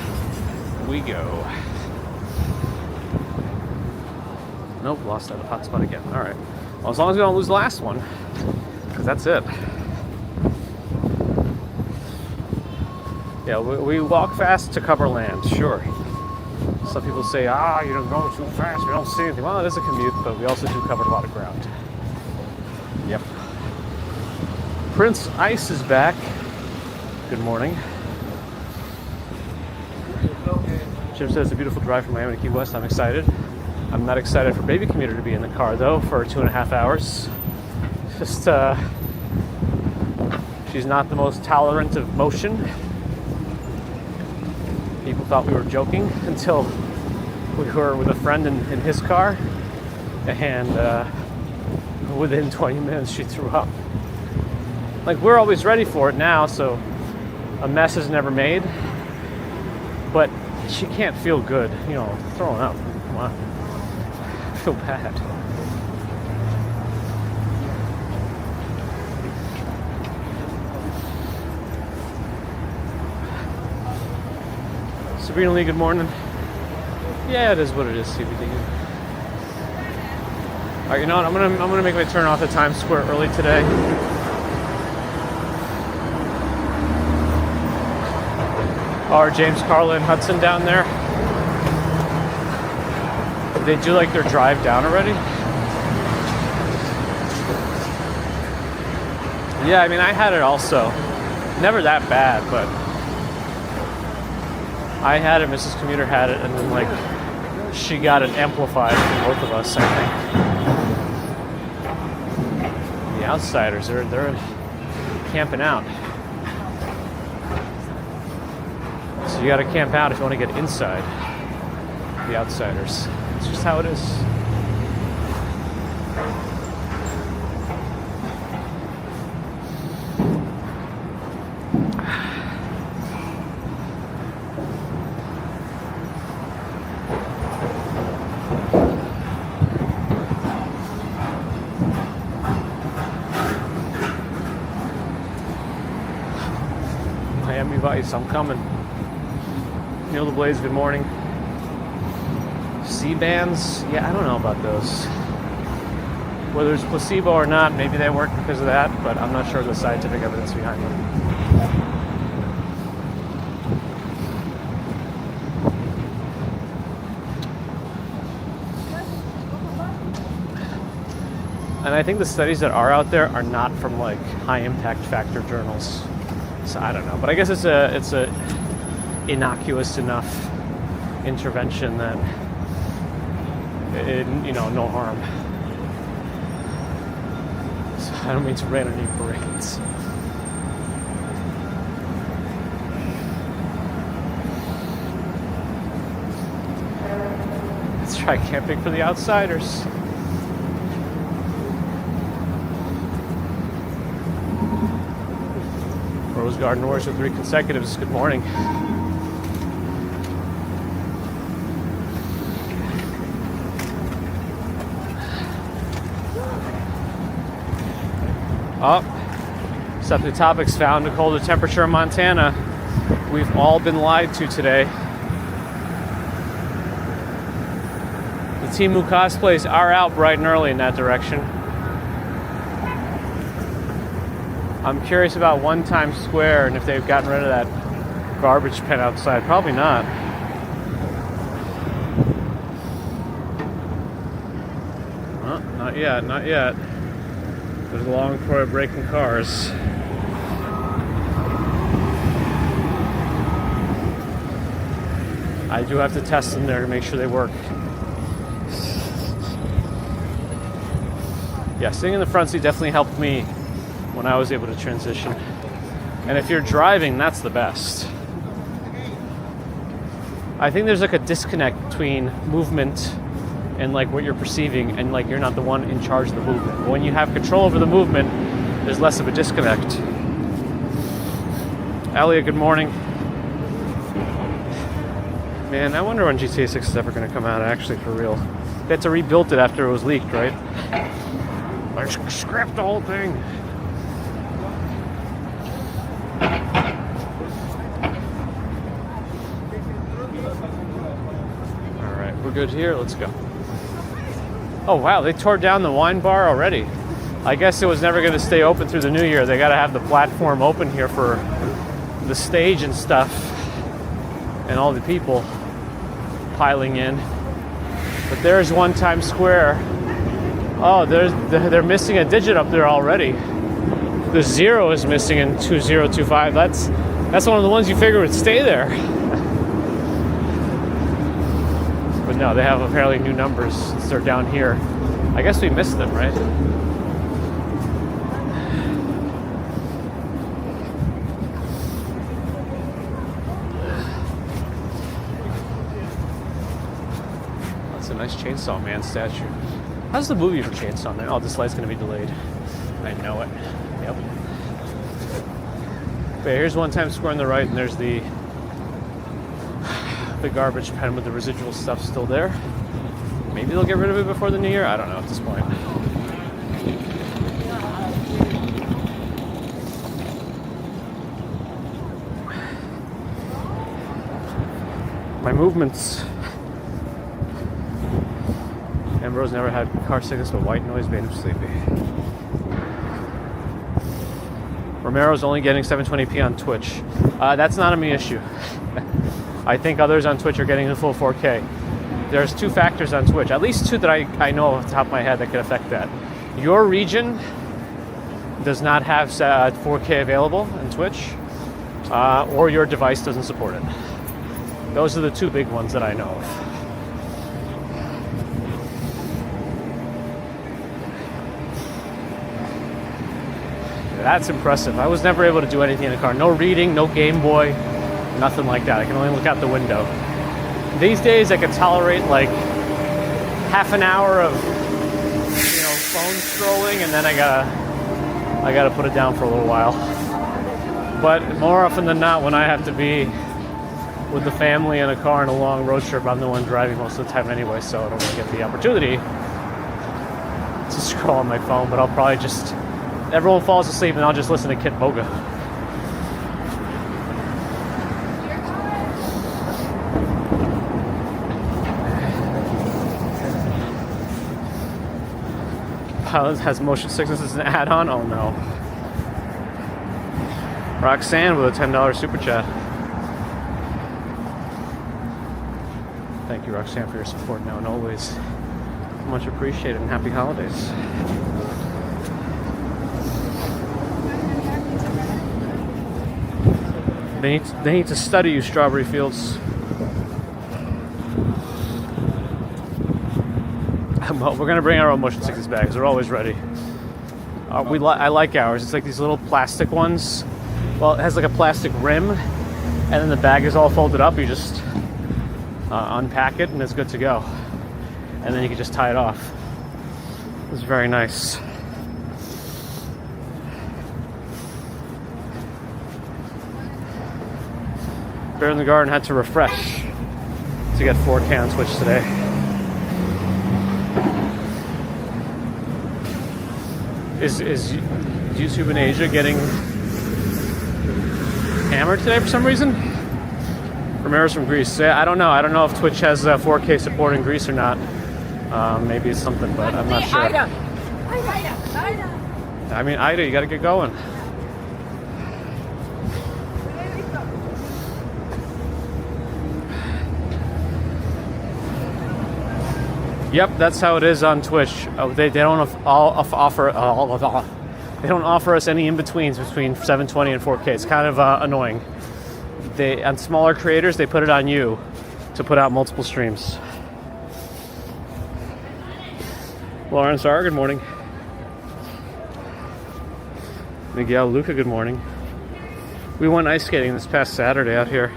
we go. Nope, lost that hotspot again. All right. Well, as long as we don't lose the last one, because that's it. Yeah, we walk fast to cover land, sure. Some people say, you're going too fast, we don't see anything. Well, it is a commute, but we also do cover a lot of ground. Yep. Prince Ice is back. Good morning. Jim says it's a beautiful drive from Miami to Key West. I'm excited. I'm not excited for baby Commuter to be in the car, though, for 2.5 hours. Just, she's not the most tolerant of motion. People thought we were joking until we were with a friend in his car, and within 20 minutes she threw up. Like, we're always ready for it now, so a mess is never made, but she can't feel good, throwing up. Come on. I feel bad. Sabrina Lee, good morning. Yeah, it is what it is, CBD. All right, you know what? I'm gonna make my turn off at Times Square early today. Are James, Carla, and Hudson down there? Did they do like their drive down already? Yeah, I mean, I had it also. Never that bad, but I had it, Mrs. Commuter had it, and then like she got it amplified from both of us, I think. The outsiders, they're camping out. So you gotta camp out if you want to get inside the outsiders. It's just how it is. Miami Vice, I'm coming. Neil the Blaze, good morning. C-bands? Yeah, I don't know about those. Whether it's placebo or not, maybe they work because of that, but I'm not sure of the scientific evidence behind them. And I think the studies that are out there are not from like high impact factor journals. So I don't know, but I guess it's a innocuous enough intervention that no harm. So I don't mean to rain on any parades. Let's try camping for the outsiders. Rose Garden Wars with 3 consecutives. Good morning. Subject topics found a colder temperature in Montana. We've all been lied to today. The team who cosplays are out bright and early in that direction. I'm curious about One Times Square and if they've gotten rid of that garbage pen outside. Probably not. Not yet, not yet. There's a long before breaking cars. I do have to test them there to make sure they work. Yeah, sitting in the front seat definitely helped me when I was able to transition. And if you're driving, that's the best. I think there's like a disconnect between movement and like what you're perceiving, and like you're not the one in charge of the movement. But when you have control over the movement, there's less of a disconnect. Elliot, good morning. Man, I wonder when GTA 6 is ever going to come out, actually, for real. They had to rebuild it after it was leaked, right? Like, scrap the whole thing. Alright, we're good here. Let's go. Oh, wow, they tore down the wine bar already. I guess it was never going to stay open through the new year. They got to have the platform open here for the stage and stuff. And all the people piling in. But there's one Times Square. Oh, they're missing a digit up there already. The 0 is missing in 2025. That's one of the ones you figure would stay there. But no, they have apparently new numbers. They're down here. I guess we missed them, right? That's a nice Chainsaw Man statue. How's the movie for Chainsaw Man? Oh, this light's gonna be delayed. I know it. Yep. Okay, here's one Times Square on the right, and there's the garbage pen with the residual stuff still there. Maybe they'll get rid of it before the new year. I don't know at this point. My movements. Ambrose never had car sickness, but white noise made him sleepy. Romero's only getting 720p on Twitch. That's not a me issue. I think others on Twitch are getting the full 4K. There's two factors on Twitch, at least two that I know off the top of my head that could affect that. Your region does not have 4K available on Twitch, or your device doesn't support it. Those are the two big ones that I know of. That's impressive. I was never able to do anything in the car. No reading, no Game Boy, nothing like that. I can only look out the window. These days I can tolerate like half an hour of phone scrolling, and then I gotta put it down for a little while. But more often than not, when I have to be with the family in a car on a long road trip, I'm the one driving most of the time anyway, so I don't really get the opportunity to scroll on my phone. But I'll probably just, everyone falls asleep and I'll just listen to Kit Moga. Pilot has motion sickness as an add-on? Oh no. Roxanne with a $10 super chat. Thank you, Roxanne, for your support now and always. Much appreciated, and happy holidays. They need to study you, Strawberry Fields. Well, we're gonna bring our own motion sickness bags. They're always ready. I like ours. It's like these little plastic ones. Well, it has like a plastic rim, and then the bag is all folded up. You just unpack it, and it's good to go. And then you can just tie it off. It's very nice. Bear in the Garden had to refresh to get 4K on Twitch today. Is YouTube in Asia getting hammered today for some reason? Romero's from Greece. Yeah, I don't know. I don't know if Twitch has 4K support in Greece or not. Maybe it's something, but I'm not sure. I mean, Ida, you got to get going. Yep, that's how it is on Twitch. They don't they don't offer us any in-betweens between 720 and 4K. It's kind of annoying. On smaller creators, they put it on you to put out multiple streams. Lawrence R, good morning. Miguel Luca, good morning. We went ice skating this past Saturday out here.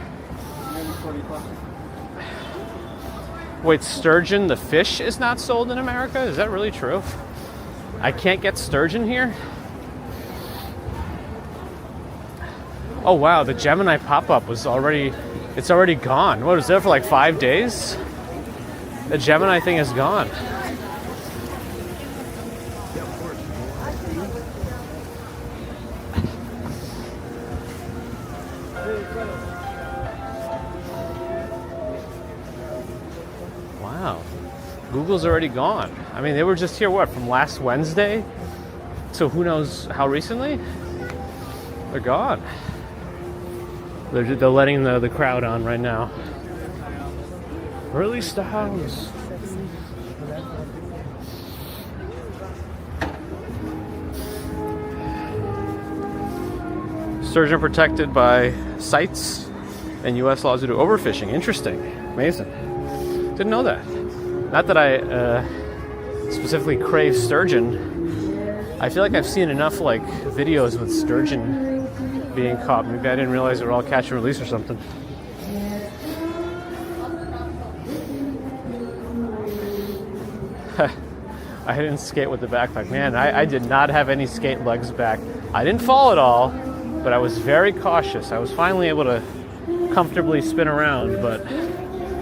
Wait, sturgeon, the fish, is not sold in America? Is that really true? I can't get sturgeon here? Oh wow, the Gemini pop-up was it's already gone. What, was there for like 5 days? The Gemini thing is gone. Wow, Google's already gone. I mean, they were just here, what, from last Wednesday to who knows how recently? They're gone. They're letting the crowd on right now. Release the house. Sturgeon protected by sites and U.S. laws due to overfishing. Interesting. Amazing. Didn't know that. Not that I specifically crave sturgeon. I feel like I've seen enough like videos with sturgeon being caught. Maybe I didn't realize they were all catch and release or something. I didn't skate with the backpack. Man, I did not have any skate legs back. I didn't fall at all, but I was very cautious. I was finally able to comfortably spin around, but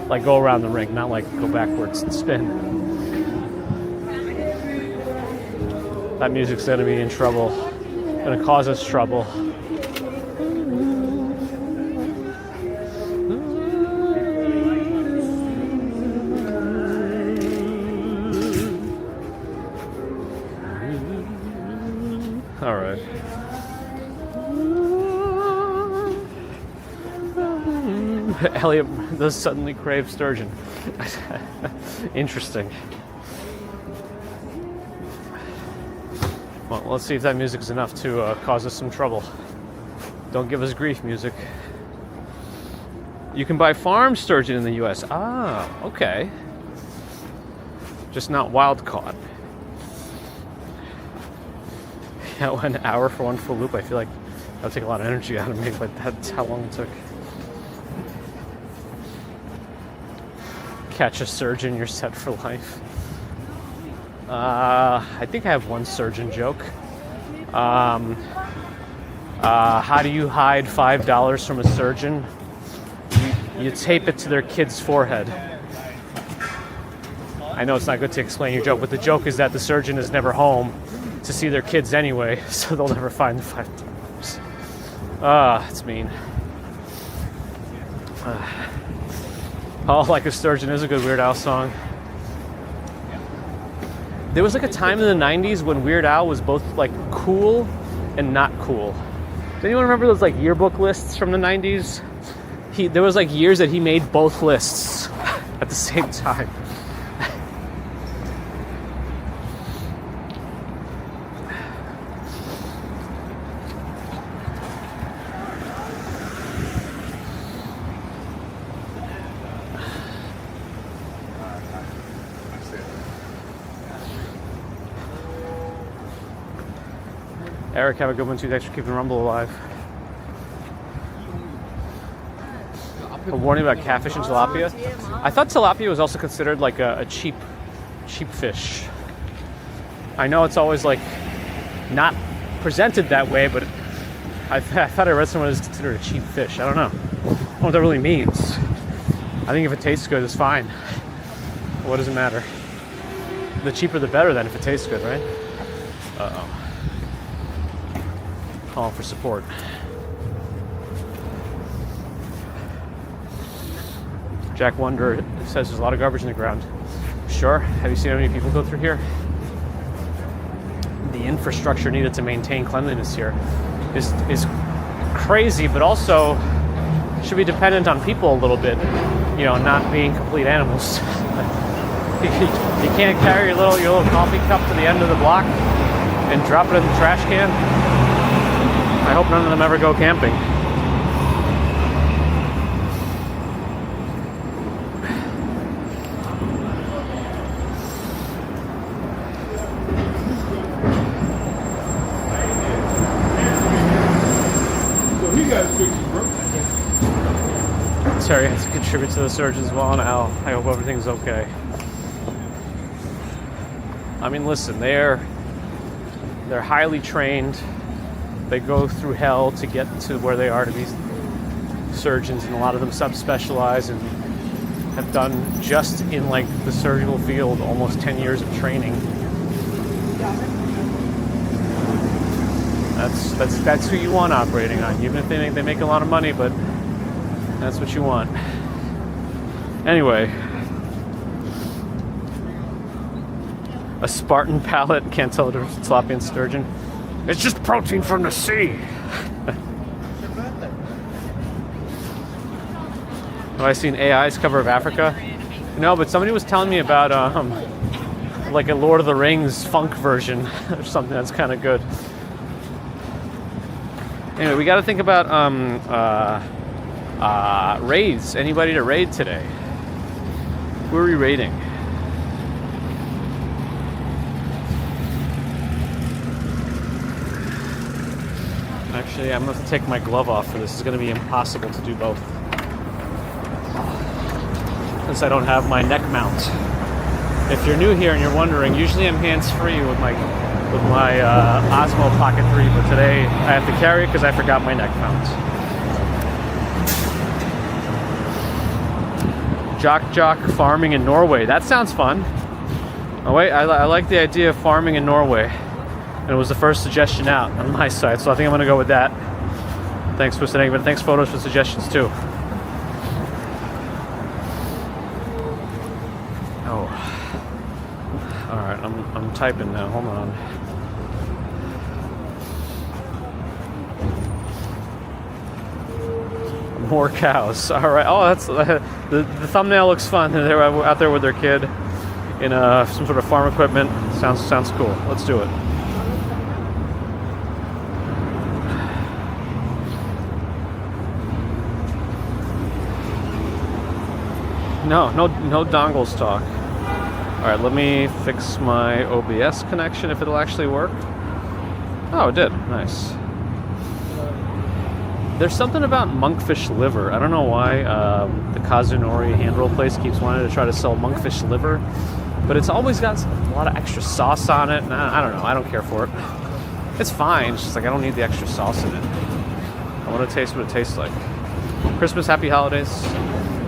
like go around the rink, not like go backwards and spin. That music's gonna be in trouble. Gonna cause us trouble. All right. Elliot does suddenly crave sturgeon. Interesting. Well, let's see if that music is enough to cause us some trouble. Don't give us grief, music. You can buy farm sturgeon in the U.S. Ah, okay. Just not wild caught. Yeah, 1 hour for one full loop. I feel like that would take a lot of energy out of me, but that's how long it took. Catch a sturgeon, you're set for life. I think I have one sturgeon joke. How do you hide $5 from a sturgeon? You tape it to their kid's forehead. I know it's not good to explain your joke, but the joke is that the surgeon is never home to see their kids anyway, so they'll never find the $5. It's mean. Oh, Like a Sturgeon is a good Weird Al song. There was like a time in the 90s when Weird Al was both like cool and not cool. Does anyone remember those like yearbook lists from the 90s? There was like years that he made both lists at the same time. Eric, have a good one too. Thanks for keeping Rumble alive. A warning about catfish and tilapia. I thought tilapia was also considered like a cheap fish. I know it's always like not presented that way, but I thought I read somewhere it was considered a cheap fish. I don't know. I don't know what that really means. I think if it tastes good, it's fine. What does it matter? The cheaper the better then if it tastes good, right? Uh-oh. Calling for support. Jack Wonder says there's a lot of garbage in the ground. Sure. Have you seen how many people go through here? The infrastructure needed to maintain cleanliness here is crazy, but also should be dependent on people a little bit, you know, not being complete animals. You can't carry your little coffee cup to the end of the block and drop it in the trash can. I hope none of them ever go camping. Terry has to contribute to the search as well, and Al. I hope everything's okay. I mean, listen, they're highly trained. They go through hell to get to where they are to be surgeons, and a lot of them subspecialize and have done just in like the surgical field almost 10 years of training. That's who you want operating on, even if they make a lot of money, but that's what you want. Anyway, a Spartan palate, can't tell the difference between tilapia and sturgeon. It's just protein from the sea. Have I seen AI's cover of Africa? No, but somebody was telling me about like a Lord of the Rings funk version or something that's kind of good. Anyway, we got to think about raids. Anybody to raid today? Who are we raiding? Actually, I'm going to have to take my glove off for this. It's going to be impossible to do both, since I don't have my neck mount. If you're new here and you're wondering, usually I'm hands-free with my Osmo Pocket 3, but today I have to carry it because I forgot my neck mount. Jock farming in Norway. That sounds fun. Oh wait, I like the idea of farming in Norway. And it was the first suggestion out on my side, so I think I'm going to go with that. Thanks for sending, but thanks photos for suggestions too. Oh. Alright, I'm typing now. Hold on. More cows. Alright. Oh, that's the thumbnail looks fun. They're out there with their kid in some sort of farm equipment. Sounds cool. Let's do it. No dongles talk. Alright, let me fix my OBS connection if it'll actually work. Oh, it did. Nice. There's something about monkfish liver. I don't know why the Kazunori hand roll place keeps wanting to try to sell monkfish liver, but it's always got a lot of extra sauce on it, and I don't know. I don't care for it. It's fine. It's just like I don't need the extra sauce in it. I want to taste what it tastes like. Christmas, happy holidays.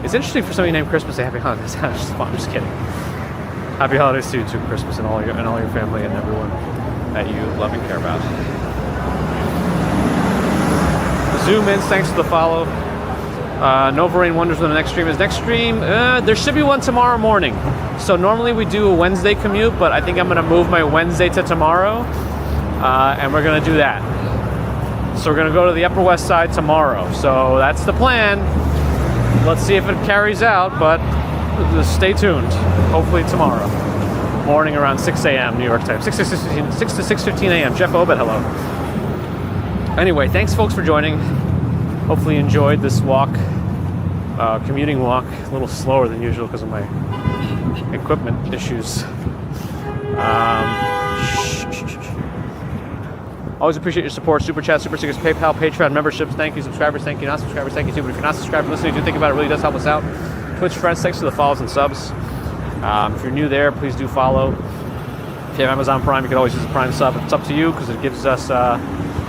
It's interesting for somebody named Christmas to happy holidays. I'm just kidding. Happy holidays to you too, Christmas, and all your family and everyone that you love and care about. Zoom in, thanks for the follow. Nova Rain wonders when the next stream is. Next stream, there should be one tomorrow morning. So normally we do a Wednesday commute, but I think I'm going to move my Wednesday to tomorrow, and we're going to do that. So we're going to go to the Upper West Side tomorrow. So that's the plan. Let's see if it carries out, but just stay tuned. Hopefully tomorrow morning around 6 a.m. New York time. 6 to 6:15 a.m. Jeff Obed, hello. Anyway, thanks folks for joining. Hopefully you enjoyed this walk, commuting walk. A little slower than usual because of my equipment issues. Always appreciate your support. Super chat, super stickers, PayPal, Patreon memberships. Thank you, subscribers. Thank you, not subscribers. Thank you too. But if you're not subscribed, listening, do think about it. It really does help us out. Twitch friends, thanks for the follows and subs. If you're new there, please do follow. If you have Amazon Prime, you can always use a Prime sub. It's up to you because it gives us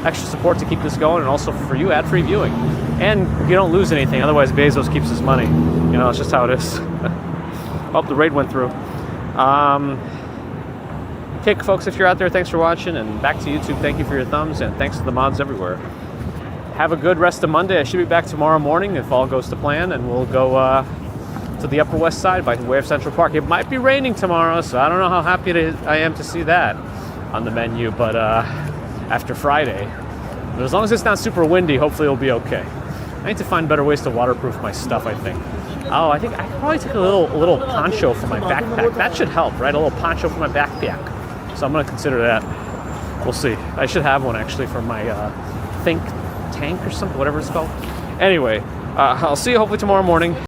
extra support to keep this going, and also for you, ad-free viewing. And you don't lose anything. Otherwise, Bezos keeps his money. You know, it's just how it is. Oh, the raid went through. Okay, folks, if you're out there, thanks for watching, and back to YouTube. Thank you for your thumbs, and thanks to the mods everywhere. Have a good rest of Monday. I should be back tomorrow morning if all goes to plan, and we'll go to the Upper West Side by way of Central Park. It might be raining tomorrow, so I don't know how happy I am to see that on the menu, but after Friday. But as long as it's not super windy, hopefully it'll be okay. I need to find better ways to waterproof my stuff, I think. Oh, I think I could probably take a little poncho for my backpack. That should help, right? A little poncho for my backpack. So I'm going to consider that. We'll see. I should have one, actually, for my think tank or something, whatever it's called. Anyway, I'll see you hopefully tomorrow morning.